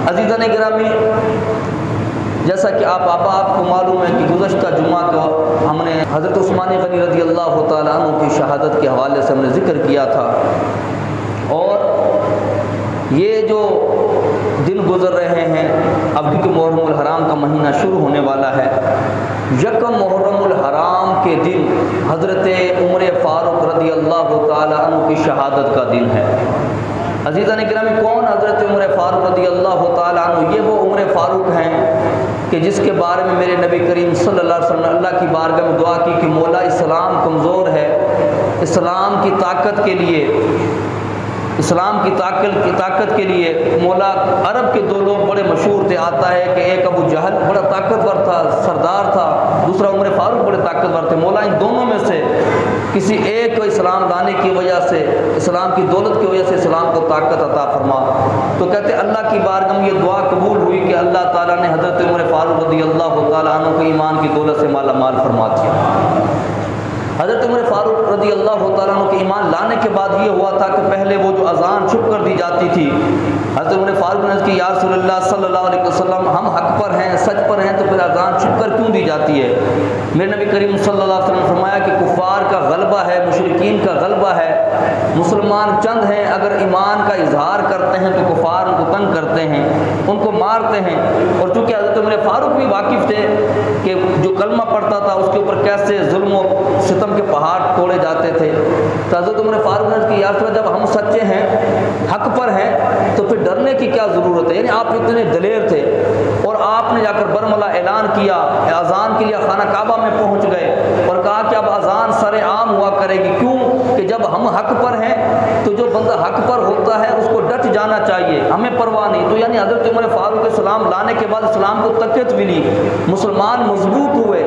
अज़ीज़ान गिरामी, जैसा कि आपको मालूम है कि गुज़श्ता जुमा को हमने हज़रत उस्मान गनी रज़ी अल्लाह तआला अन्हु की शहादत के हवाले से हमने ज़िक्र किया था। और ये जो दिन गुज़र रहे हैं, अब क्योंकि मुहर्रमुल हराम का महीना शुरू होने वाला है, यकम मुहर्रमुल हराम के दिन हज़रत उमर फ़ारूक रज़ी अल्लाह तआला अन्हु की शहादत का दिन है। अज़ीज़ान गिरामी, कौन हज़रत उमर फ़ारूक रज़ी अल्लाह तआला अन्हु? ये वो उमर फ़ारूक हैं कि जिसके बारे में मेरे नबी करीम सल्लल्लाहु अलैहि वसल्लम अल्लाह की बारगाह में दुआ की कि मौला इस्लाम कमज़ोर है, इस्लाम की ताकत के लिए, इस्लाम की ताकत के लिए मौला, अरब के दो लोग बड़े मशहूर थे। आता है कि एक अबू जहल बड़ा ताकतवर था, सरदार था, दूसरा उमर फ़ारूक बड़े ताकतवर थे। मौला इन दोनों में से किसी एक को इस्लाम लाने की वजह से, इस्लाम की दौलत की वजह से इस्लाम को ताकत अता फरमा। तो कहते अल्लाह की बारगाह में ये दुआ कबूल हुई कि अल्लाह ताला ने हज़रत उमर फ़ारूक रज़ी अल्लाह तआला अन्हु को ईमान की दौलत से माला माल फरमा दिया। हज़रत उमर फ़ारूक रज़ी अल्लाह तआला अन्हु के ईमान लाने के बाद ये हुआ था कि पहले वो जो अज़ान छुप कर दी जाती थी, हज़रत उमर फ़ारूक ने कहा या रसूलल्लाह सल्लल्लाहु अलैहि वसल्लम, हम हक़ पर हैं, सच पर हैं, तो फिर अज़ान छुप कर क्यों दी जाती है? मेरे नबी करीम सल्लल्लाहु अलैहि वसल्लम ने फरमाया कि कुफ़ार का गलबा है, मुशरिकीन का गलबा है, मुसलमान चंद हैं, अगर ईमान का इजहार करते हैं तो कुफ़ार उनको तंग करते हैं, उनको मारते हैं। और चूँकि हज़रत उमर फ़ारूक भी वाकिफ़ थे कि जो कलमा पढ़ता था उसके ऊपर कैसे जुल्म और सितम के पहाड़ तोड़े जाते थे, तो हज़रत उमर फ़ारूक ने कहा या रसूल अल्लाह, जब हम सच्चे हैं, हक़ पर हैं, तो फिर डरने की क्या ज़रूरत है? यानी आप इतने दलेर थे और आपने जाकर बरमला ऐलान किया, अज़ान के लिए खाना काबा में पहुँच गए और कहा कि अब अज़ान सरेआम हुआ करेगी। क्यों? कि जब हम हक़ पर हैं तो जो बंदा हक़ पर होता है उसको डट जाना चाहिए, हमें परवाह नहीं। तो यानी हज़रत उमर फ़ारूक इस्लाम लाने के बाद इस्लाम को तक़वियत मिली, मुसलमान मजबूत हुए।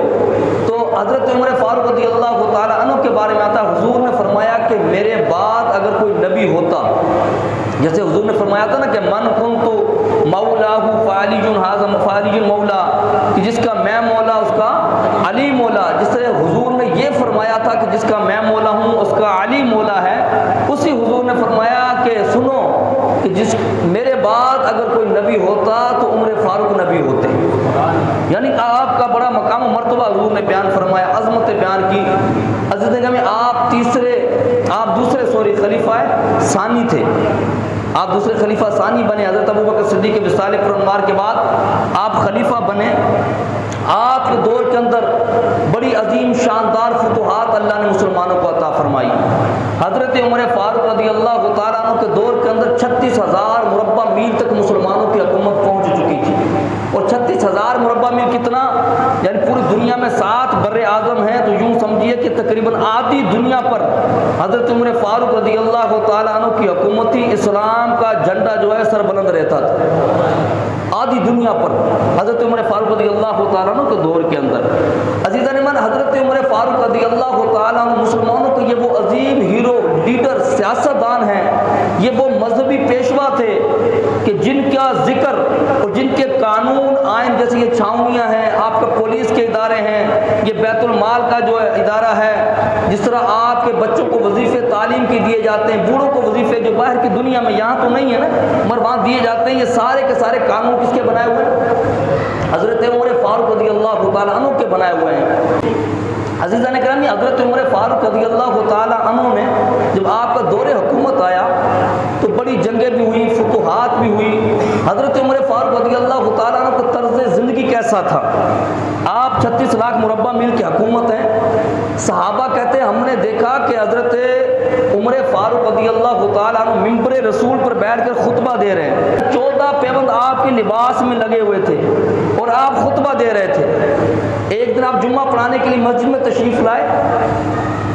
तो हज़रत उमर फ़ारूक रज़ी अल्लाह तआला अन्हु के बारे में आता, हुजूर ने फरमाया कि मेरे बाद अगर कोई नबी होता, जैसे हुजूर ने फरमाया था ना कि मन कुन्तु मौलाहु फ़ालिजुन हाज़ा फ़ालिजुन मौला, कि जिसका मैं मौला उसका अली मौला। जिस तरह हुजूर ने ये फरमाया था कि जिसका मैं मौला हूँ उसका अली मौला है, उसी हुजूर ने फरमाया कि सुनो कि जिस मेरे बाद अगर कोई नबी होता तो उमर फ़ारूक नबी होते। यानी आपका बड़ा मकाम और मर्तबा हुजूर ने बयान फरमाया, अज़मत बयान की। अज़ीज़ में आप दूसरे खलीफा सानी थे, आप दूसरे खलीफा सानी बने। हज़रत अबू बकर सिद्दीक़ के विसाल पुरअनवार के बाद आप खलीफा बने। आपके दौर के अंदर बड़ी अजीम शानदार फतुहात अल्लाह ने मुसलमानों को अता फरमाई। हज़रत उमर फ़ारूक रज़ी अल्लाह तआला अन्हु के दौर के अंदर 36,000 मुरब्बा मील तक मुसलमानों की हुकूमत पहुँच चुकी थी। और 36,000 मुरब्बा मील कितना, यानी पूरी दुनिया में 7 बर्रे आज़म हैं, तो यूँ समझिए कि तकरीबन आधी दुनिया पर हज़रत उमर फ़ारूक रज़ी अल्लाह तआला अन्हु की हुकूमत थी। इस्लाम का झंडा जो है सरबुलंद रहता था आधी दुनिया पर, हज़रत उमर फ़ारूक रज़ी अल्लाह तआला अन्हु के दौर के अंदर। अज़ीज़ान ईमान, हज़रत उमर फ़ारूक रज़ी अल्लाह तआला अन्हु मुसलमानों के ये वो अजीम हीरो, लीडर, सियासतदान हैं, ये वो मजहबी पेशवा थे कि जिनका जिक्र और जिनके कानून आइन, जैसे ये छावनियाँ हैं, आपका पुलिस के इदारे हैं, ये बैतुल माल का जो इदारा है, जिस तरह आपके बच्चों को वजीफ़े तालीम के दिए जाते हैं, बूढ़ों को वजीफ़े जो बाहर की दुनिया में, यहाँ तो नहीं है ना, मगर वहाँ दिए जाते हैं, ये सारे के सारे कानून किसके बनाए हुए हैं? हज़रत उमर फ़ारूक रज़ी अल्लाह तआला अन्हु के बनाए हुए हैं। अज़ीज़ान गिरामी, हज़रत उमर फ़ारूक रज़ी अल्लाह तआला अन्हु ने जब आपका दौरे हुकूमत आया तो बड़ी जंगें भी हुई, फतुहात भी हुई। हज़रत उमर फ़ारूक रज़ी अल्लाह तआला अन्हु का तर्ज़ ज़िंदगी कैसा था? आप 36 लाख मुरब्बा मील की हुकूमत है। सहाबा कहते हैं हमने देखा कि हज़रत उमर फ़ारूक रज़ी अल्लाह तआला अन्हु मिंबर रसूल पर बैठकर खुतबा दे रहे हैं। 14 पैबंद आपके लिबास में लगे हुए थे और आप खुतबा दे रहे थे। एक दिन आप जुम्मा पढ़ाने के लिए मस्जिद में तशरीफ़ लाए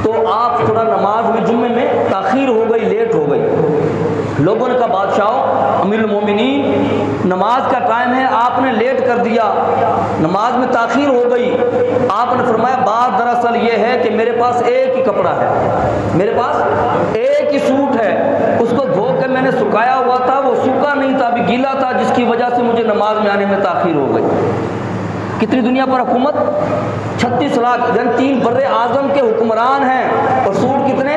तो आप थोड़ा नमाज में जुम्मे में ताख़ीर हो गई, लेट हो गई। लोगों ने कहा बादशाह अमीरुल मोमिनीन, नमाज का टाइम है, आपने लेट कर दिया, नमाज में ताख़ीर हो गई। आपने फरमाया बात दरअसल ये है कि मेरे पास एक ही कपड़ा है, मेरे पास एक ही सूट है, उसको धो कर मैंने सुखाया हुआ था, वो सूखा नहीं था, अभी गीला था, जिसकी वजह से मुझे नमाज में आने में ताख़ीर हो गई। कितनी दुनिया पर हुकूमत? 36 लाख, जन 3 बर्रे आज़म के हुक्मरान हैं और सूट कितने?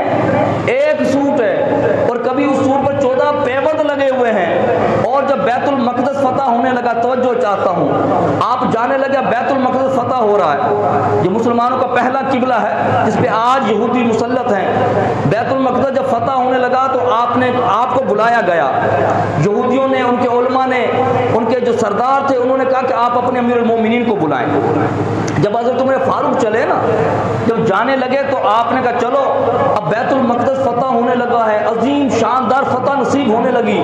एक सूट है और कभी उस सूट पर 14 पैबंद लगे हुए हैं। और जब बैतुल मक़दस फतह लगा, तवज्जो चाहता हूँ। आप जाने लगे बैतुल मक़दस फतह हो रहा है, ये मुसलमानों का पहला किबला है जिस पे आज यहूदी मुसल्लत हैं। बैतुल मक़दस जब फतह होने लगा तो आपको बुलाया गया। यहूदियों ने, उनके उलमा ने, उनके जो सरदार थे, उन्होंने कहा कि आप अपने अमीरुल मोमिनीन को बुलाएं। जब हज़रत उमर फारूक चले ना, जब जाने लगे तो आपने कहा चलो अब बैतुल मक़दस फतह होने लगा है, अजीम शानदार फतह नसीब होने लगी।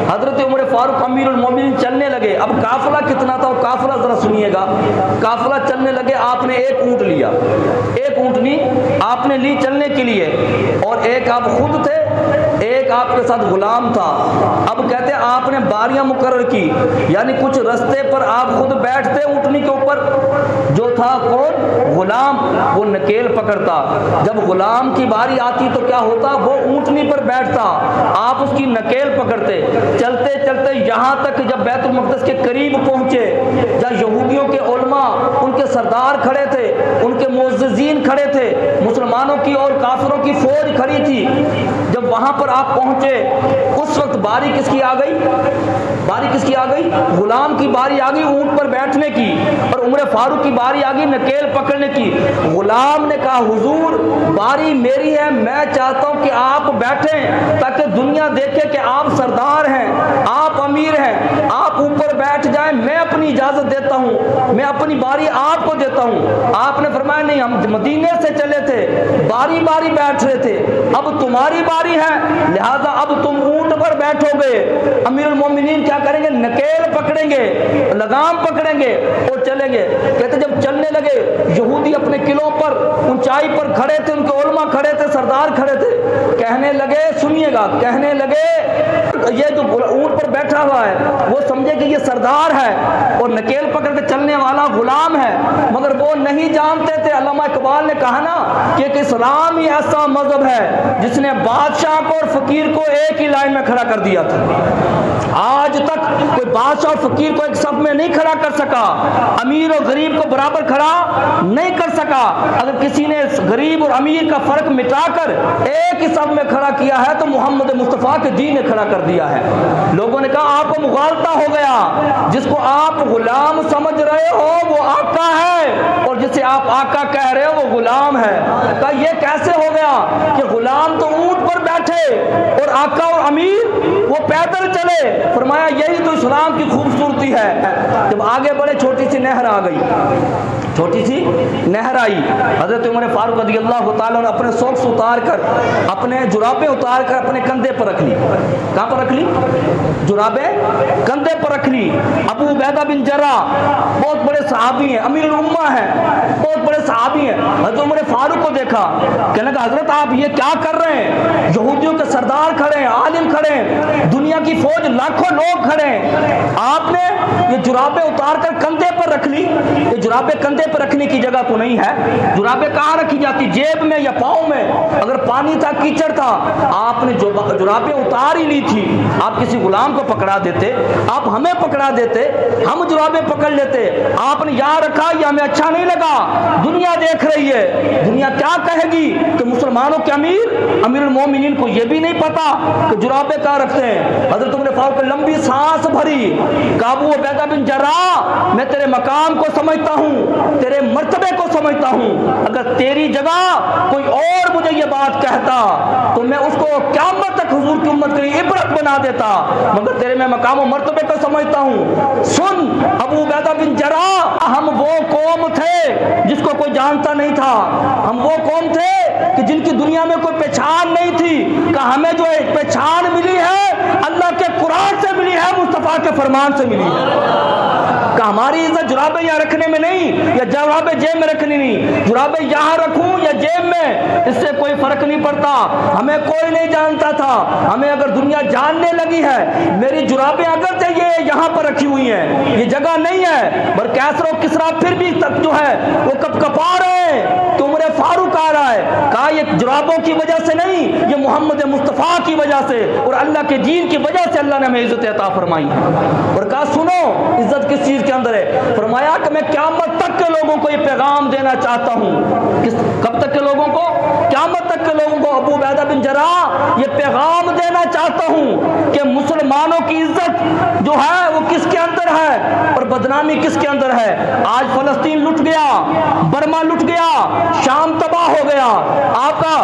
हज़रत उमर फारूक अमीरुल मोमिनीन चलने लगे। अब काफिला कितना था, काफिला ज़रा सुनिएगा। काफिला चलने लगे, आपने एक ऊँट लिया, एक ऊँटनी आपने ली चलने के लिए, और एक आप खुद थे, एक आपके साथ गुलाम था। अब कहते आपने बारियां मुकर्रर की, यानी कुछ रास्ते पर आप खुद बैठते ऊँटनी के ऊपर, जो था कौन, गुलाम, वो नकेल पकड़ता। जब गुलाम की बारी आती तो क्या होता, वो ऊँटनी पर बैठता, आप उसकी नकेल पकड़ते। चलते चलते यहाँ तक जब बैतुल मक़दस के करीब पहुँचे, जहाँ यहूदियों के उलमा, उनके सरदार खड़े थे, उनके मुअज़्ज़िज़ीन खड़े थे, मुसलमानों की और काफिरों की फौज खड़ी थी। जब वहाँ पर आप पहुँचे, उस वक्त बारी किसकी आ गई, बारी किसकी आ गई, गुलाम की बारी आ गई ऊँट पर बैठने की, और उमर फारूक की बारी आ गई नकेल पकड़ने की। गुलाम ने कहा हुजूर बारी मेरी है, मैं चाहता हूँ कि आप बैठें ताकि दुनिया देखे कि आप सरदार हैं, आप अमीर हैं, आप ऊपर बैठ जाएं, मैं अपनी इजाज़त देता हूँ, मैं अपनी बारी आपको देता हूँ। आपने फरमाया नहीं, हम मदीने से चले थे, बारी बारी बैठ रहे थे, अब तुम्हारी बारी है, लिहाजा अब तुम ऊँट पर बैठोगे। अमीरुल मोमिनीन क्या करेंगे, नकेल पकड़ेंगे, लगाम पकड़ेंगे और चलेंगे। कहते जब चलने लगे, यहूदी अपने किलों पर ऊंचाई पर खड़े थे, उनके उलमा खड़े थे, सरदार खड़े थे, कहने लगे, सुनिएगा, कहने लगे ये जो ऊँट पर बैठा हुआ है वो समझे कि ये सरदार है और नकेल पकड़ के चलने वाला गुलाम है, मगर वो नहीं जानते थे। अल्लामा इकबाल ने कहा ना कि इस्लाम ही ऐसा मजहब है जिसने बादशाह को और फकीर को एक ही लाइन में खड़ा कर दिया था। आज तक कोई बादशाह और फकीर को एक सफ में नहीं खड़ा कर सका, अमीर और गरीब को बराबर खड़ा नहीं कर सका। अगर किसी ने गरीब और अमीर का फर्क मिटाकर एक ही सफ में खड़ा किया है तो मोहम्मद मुस्तफ़ा के दीन ने खड़ा कर दिया है। लोगों ने कहा आपको मुगालता हो गया, जिसको आप गुलाम समझ रहे हो वो आका है, और जिसे आप आका कह रहे हो वो गुलाम है। कहा ये कैसे हो गया कि गुलाम तो ऊंट पर बैठे और आका और अमीर वो पैदल चले। फरमाया यही तो इस्लाम की खूबसूरती है। जब आगे बढ़े, छोटी सी नहर आ गई, छोटी सी नहर आई। हज़रत उमर फारूक रज़ियल्लाहु ताला ने अपने सॉक्स उतार कर, अपने जुराबें उतार कर अपने कंधे पर रख ली। कहाँ पर रख ली, जुराबें कंधे पर रख ली। अबू उबैदा बिन जर्राह बहुत बड़े सहाबी हैं, अमीरुल उम्मा हैं, बहुत बड़े सहाबी हैं। हज़रत उमर फारूक को देखा, कहने लगा हज़रत आप ये क्या कर रहे हैं, यहूदियों के सरदार खड़े हैं, आलिम खड़े हैं, दुनिया की फौज लाखों लोग खड़े हैं, आपने ये जुराबें उतार कर कंधे पर रख ली। ये जुराबें कंधे पर रखने की जगह तो नहीं है। जुराबें कहाँ रखी जाती, जेब में या पाँव में? अगर पानी था, कीचड़ था, आपने जुराबें उतार ही ली थी। आप किसी गुलाम को पकड़ा देते, आप हमें पकड़ा देते, हम जुराबें पकड़ लेते। आपने यहाँ रखा, ये हमें अच्छा नहीं लगा, दुनिया देख रही है, दुनिया क्या कहेगी कि मुसलमानों के अमीरुल मोमिनीन को यह भी नहीं पता कि जुराबें कहाँ रखते हैं। हज़रत उमर फारूक ने लंबी सांस भरी, अबू उबैदा बिन जर्राह मैं तेरे मकाम को समझता हूँ, तेरे मर्तबे को समझता हूँ, अगर तेरी जगह कोई और मुझे ये बात कहता तो मैं उसको क़यामत तक हुजूर की उम्मत के लिए इबरत बना देता, मगर तेरे मैं मकाम और मर्तबे को समझता हूँ। सुन अबू उबैदा बिन जर्राह, हम वो कौम थे जिसको कोई जानता नहीं था, हम वो कौम थे कि जिनकी दुनिया में कोई पहचान नहीं थी, कि हमें जो एक पहचान मिली है अल्लाह के कुरान से मिली है, मुस्तफ़ा के फरमान से मिली है। कि हमारी इज्जत जुराबे यहाँ रखने में नहीं, या जुराबे जेब में रखनी नहीं, जुराबे यहाँ रखूं या जेब में, इससे कोई फर्क नहीं पड़ता। हमें कोई नहीं जानता था, हमें अगर दुनिया जानने लगी है, मेरी जुराबे अगर चाहिए यहाँ पर रखी हुई हैं, ये जगह नहीं है। पर कैसर और किसरा फिर भी तक जो है वो कपकपा रहे हैं, तो उमर फारूक आ रहा है। कहा ये जुराबों की वजह से नहीं, ये मोहम्मद मुस्तफ़ा की वजह से और अल्लाह के दीन की वजह से अल्लाह ने हमें इज्जत अता फरमाई। और कहा सुनो इज्जत किस चीज के अंदर है? फरमाया कि मैं क़यामत तक के लोगों को ये पैगाम देना चाहता हूँ। कब तक के लोगों को? क़यामत तक के लोगों को। अबू उबैदा बिन जर्राह ये पैगाम देना चाहता हूँ कि मुसलमानों की इज्जत जो है वो किसके अंदर है? बदनामी किसके अंदर है? आज फलस्तीन लुट गया, बर्मा लुट गया, शाम तबाह हो गया, आपका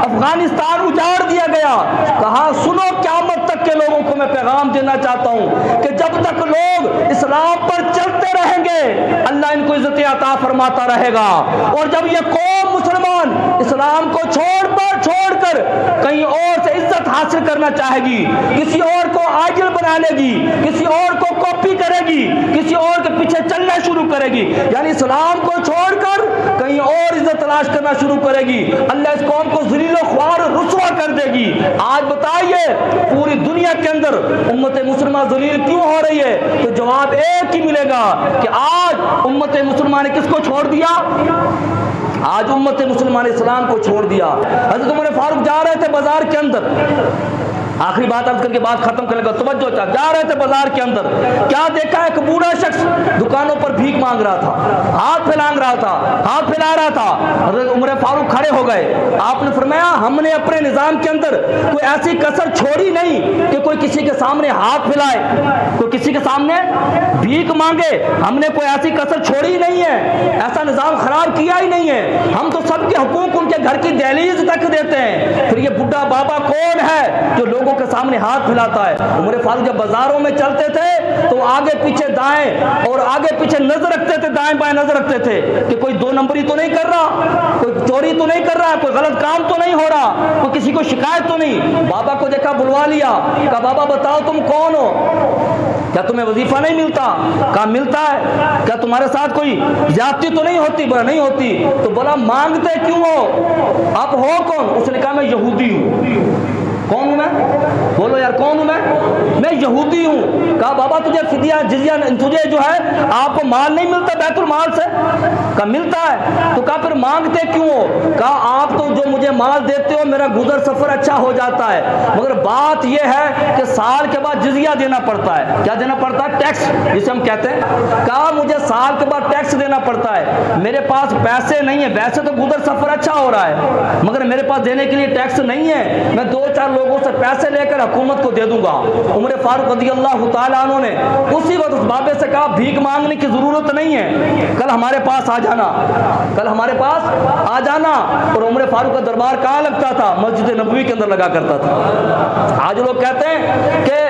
अफगानिस्तान उजाड़ दिया गया। कहा सुनो, क़यामत तक के लोगों को मैं पैगाम देना चाहता हूं कि जब तक लोग इस्लाम पर चलते रहेंगे अल्लाह इनको इज्जत अता फरमाता रहेगा। और जब ये कौम मुसलमान इस्लाम को छोड़कर कहीं और से इज्जत हासिल करना चाहेगी, किसी और को आजिल बना लेगी, किसी और को कॉपी करेगी, किसी और के पीछे चलना शुरू करेगी, यानी इस्लाम को छोड़कर कहीं और इज्जत तलाश करना शुरू करेगी, अल्लाह इस कौम को ज़लील ख्वार रुसवा कर देगी। आज बताइए पूरी दुनिया के अंदर उम्मत मुसलमा ज़लील क्यों हो रही है? तो जवाब एक ही मिलेगा कि आज उम्मत मुसलमान ने किसको छोड़ दिया? आज उम्मत मुसलमान इस्लाम को छोड़ दिया। हज़रत उमर फारूक जा रहे थे बाजार के अंदर, आखिरी बात अर्ज करके बात खत्म करेगा, तवज्जो चाह। जा रहे थे बाजार के अंदर, क्या देखा? एक बूढ़ा शख्स दुकानों पर भीख मांग रहा था, हाथ फैला रहा था। हज़रत उमर फारूक खड़े हो गए। आपने फरमाया हमने अपने निज़ाम के अंदर कोई ऐसी कसर छोड़ी नहीं कि कोई किसी के सामने हाथ फैलाए, कोई किसी के सामने भीख मांगे। हमने कोई ऐसी कसर छोड़ी नहीं है, ऐसा निज़ाम खराब किया ही नहीं है। हम तो सबके हुकूक उनके घर की दहलीज तक देते हैं। फिर ये बुढ़ा बाबा कौन है जो लोगों के सामने हाथ फैलाता है? उमर फारूक जब बाजारों में चलते थे तो आगे पीछे दाएं और आगे पीछे नजर रखते थे, दाएं बाएं नजर रखते थे कि कोई दो नंबरी तो नहीं कर रहा, कोई चोरी तो नहीं कर रहा, कोई गलत काम तो नहीं हो रहा, कोई किसी को शिकायत तो नहीं। बाबा को देखा, बुलवा लिया, कहा बाबा बताओ तुम कौन हो, क्या तुम्हें वजीफा नहीं मिलता? कहा मिलता है। क्या तुम्हारे साथ कोई ज्यादती तो नहीं होती? बोला नहीं होती। तो बोला मांगते क्यों हो, आप हो कौन? उसने कहा मैं यहूदी हूँ। कौन हूं मैं? बोलो यार कौन हूं मैं यहूदी हूं। कहा बाबा तुझे फिदिया जिजिया तुझे जो है आपको माल नहीं मिलता बैतुल माल से? कहा मिलता है। तो कहा फिर मांगते क्यों हो? कहा आप तो जो मुझे माल देते हो मेरा गुजर सफर अच्छा हो जाता है, मगर बात यह है कि साल के बाद जिजिया देना पड़ता है। क्या देना पड़ता है? टैक्स, जिसे हम कहते हैं। कहा मुझे साल के बाद टैक्स देना पड़ता है, मेरे पास पैसे नहीं है। वैसे तो गुजर सफर अच्छा हो रहा है मगर मेरे पास देने के लिए टैक्स नहीं है, मैं 2-4 लोगों से पैसे लेकर हुकूमत को दे दूंगा। उमर फारूक रज़ियल्लाहु ताला अन्हु ने उसी वक्त उस बाबे से कहा भीख मांगने की जरूरत नहीं है, कल हमारे पास आ जाना, कल हमारे पास आ जाना। और उमर फारूक का दरबार कहाँ लगता था? मस्जिद नबवी के अंदर लगा करता था। आज लोग कहते हैं कि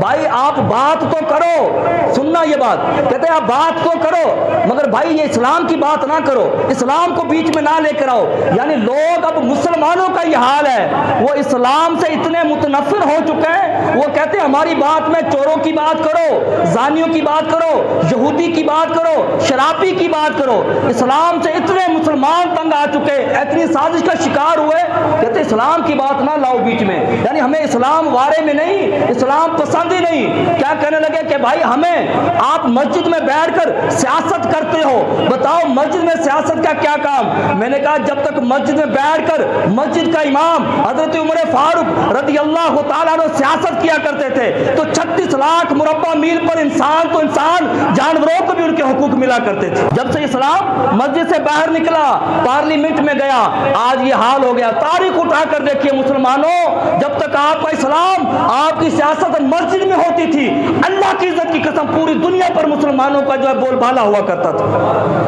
भाई आप बात तो करो, सुनना ये बात, कहते हैं आप बात तो करो मगर भाई ये इस्लाम की बात ना करो, इस्लाम को बीच में ना लेकर आओ। यानी लोग अब मुसलमानों का ये हाल है, वो इस्लाम से इतने मुतनफिर हो चुके हैं, वो कहते हैं हमारी बात में चोरों की बात करो, जानियों की बात करो, यहूदी की बात करो, शराबी की बात करो। इस्लाम से इतने मुसलमान तंग आ चुके, इतनी साजिश का शिकार हुए, कहते इस्लाम की बात ना लाओ बीच में। यानी हमें इस्लाम वारे में नहीं, इस्लाम पसंद ही नहीं। क्या कहने लगे कि भाई हमें आप मस्जिद में बैठकर सियासत करते हो, बताओ मस्जिद में सियासत का क्या काम? मैंने कहा जब तक मस्जिद में बैठकर मस्जिद का इमाम हजरत उमर फारूक रज़ियल्लाहु ताला अन्हु सियासत किया करते थे तो 36 लाख मुरब्बा मील पर इंसान तो इंसान जानवरों को भी उनके हुकूक मिला करते थे। जब से इस्लाम मस्जिद से बाहर निकला, पार्लियामेंट में गया, आज ये हाल हो गया। तारीख उठाकर देखिए मुसलमानों, जब तक आपका इस्लाम आपकी सियासत मस्जिद में होती थी, अल्लाह की इज्जत की कसम पूरी दुनिया पर मुसलमानों का जो है बोलबाला हुआ करता था।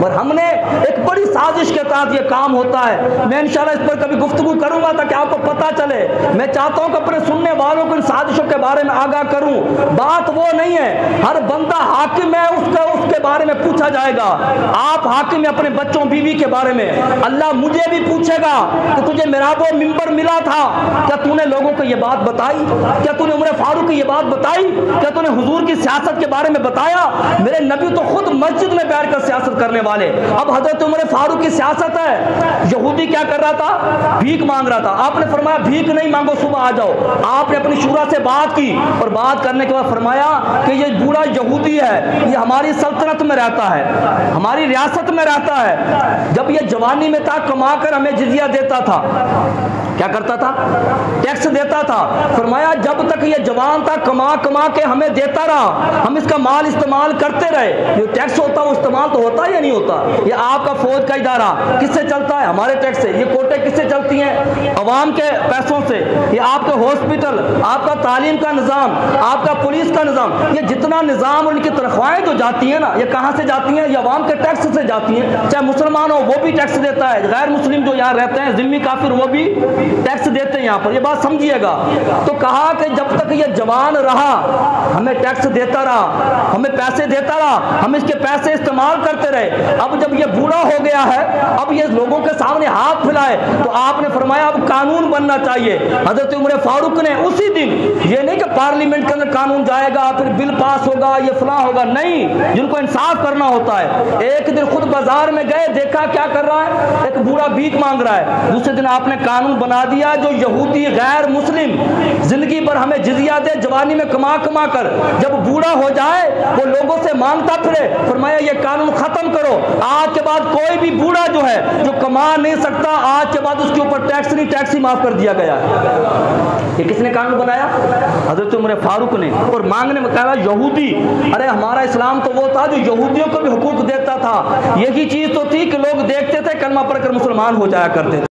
और हमने एक बड़ी साजिश के तहत ये काम होता है। मैं इंशाल्लाह इस पर कभी गुफ्तगू करूंगा ताकि आपको पता चले। मैं चाहता हूं कि अपने सुनने वालों को इन साजिशों के बारे में आगाह करूं। बात वो नहीं है हर बंदा हाकिम है उसके बारे में पूछा जाएगा। आप हाकिम है अपने बच्चों बीवी के बारे में, अल्लाह मुझे भी पूछेगा कि तुझे मिराबो मिंबर मिला था, क्या तूने लोगों को ये बात बताई? क्या तूने उमर फारूक की ये बात बताई? क्या तूने हुजूर की सियासत के बारे में बताया? मेरे नबी तो खुद मस्जिद में बैठकर सियासत करने वाले। अब हजरत उमर फारूक की सियासत है। यहूदी क्या कर रहा था? भीख मांग रहा था। आपने फरमाया भीख नहीं मांगो, सुबह आ जाओ। आपने अपनी शूरा से बात की और बात करने के बाद फरमाया कि ये बूढ़ा यहूदी है, ये हमारी सल्तनत में रहता है, हमारी रियासत में रहता है। जब ये जवानी में था कमा कर हमें जिजिया देता था, क्या करता था? टैक्स देता था। फरमाया जब तक ये जवान था कमा कमा के हमें देता रहा, हम इसका माल इस्तेमाल करते रहे। जो टैक्स होता है वो इस्तेमाल तो होता है या नहीं होता? ये आपका फौज का इदारा किससे चलता है? हमारे टैक्स से। ये कोटे किससे चलती हैं? अवाम के पैसों से। ये आपके हॉस्पिटल, आपका तालीम का निज़ाम, आपका पुलिस का निज़ाम, ये जितना निज़ाम और इनकी तनख्वाहें जो जाती हैं ना, ये कहाँ से जाती हैं? ये अवाम के टैक्स से जाती हैं। चाहे मुसलमान हो वो भी टैक्स देता है, गैर मुस्लिम जो यहाँ रहते हैं जिम्मी काफिर वो भी टैक्स देते हैं यहाँ पर। ये बात समझिएगा। तो कहा कि जब तक ये जवान रहा हमें टैक्स देता रहा, हमें पैसे देता रहा, हम इसके पैसे इस्तेमाल करते रहे। अब जब ये बूढ़ा हो गया है, अब ये लोगों के सामने हाथ फैलाए, तो आपने फरमाया अब कानून बनना चाहिए। हजरत उमर फारूक ने उसी दिन, ये नहीं कि पार्लियामेंट के अंदर कानून जाएगा फिर बिल पास होगा ये फला होगा, नहीं, जिनको इंसाफ करना होता है। एक दिन खुद बाजार में गए, देखा क्या कर रहा है, एक बूढ़ा भीख मांग रहा है। दूसरे दिन आपने कानून बना दिया जो यहूदी गैर मुस्लिम जिंदगी पर हमें जिजिया दे, जवानी में कमा कमा कर जब बूढ़ा हो जाए वो लोगों से मांगता फिरे। फरमाया ये कानून खत्म करो, आज के बाद कोई भी बूढ़ा जो है जो कमा नहीं सकता, आज के बाद उसके ऊपर टैक्स नहीं, टैक्स ही माफ कर दिया गया है। ये किसने कानून बनाया? हजरत उमर फारूक ने। और मांगने में कहा यहूदी, अरे हमारा इस्लाम तो वो था जो यहूदियों को भी हुकूक देता था। यही चीज तो थी कि लोग देखते थे कलमा पढ़कर मुसलमान हो जाया करते थे।